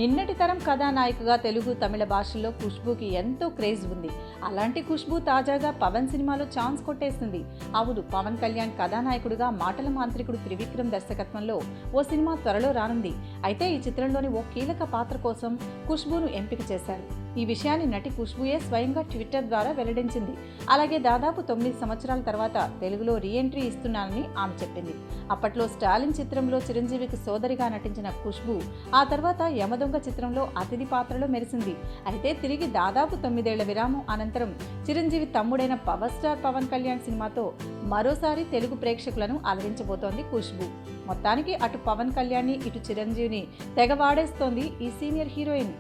నిన్నటి తరం కథానాయికగా తెలుగు తమిళ భాషల్లో ఖుష్బూకి ఎంతో క్రేజ్ ఉంది. అలాంటి ఖుష్బూ తాజాగా పవన్ సినిమాలో ఛాన్స్ కొట్టేసింది. అవును, పవన్ కళ్యాణ్ కథానాయకుడిగా మాటల మాంత్రికుడు త్రివిక్రమ్ దర్శకత్వంలో ఓ సినిమా త్వరలో రానుంది. అయితే ఈ చిత్రంలోని ఓ కీలక పాత్ర కోసం ఖుష్బూను ఎంపిక చేశారు. ఈ విషయాన్ని నటి ఖుష్బూయే స్వయంగా ట్విట్టర్ ద్వారా వెల్లడించింది. అలాగే దాదాపు 9 సంవత్సరాల తర్వాత తెలుగులో రీఎంట్రీ ఇస్తున్నానని ఆమె చెప్పింది. అప్పట్లో స్టాలిన్ చిత్రంలో చిరంజీవికి సోదరిగా నటించిన ఖుష్బూ ఆ తర్వాత యమదొంగ చిత్రంలో అతిథి పాత్రలో మెరిసింది. అయితే తిరిగి దాదాపు 9 ఏళ్ల విరామం అనంతరం చిరంజీవి తమ్ముడైన పవర్ స్టార్ పవన్ కళ్యాణ్ సినిమాతో మరోసారి తెలుగు ప్రేక్షకులను అలరించబోతోంది ఖుష్బూ. మొత్తానికి అటు పవన్ కళ్యాణ్ని ఇటు చిరంజీవిని తెగ వాడేస్తోంది ఈ సీనియర్ హీరోయిన్.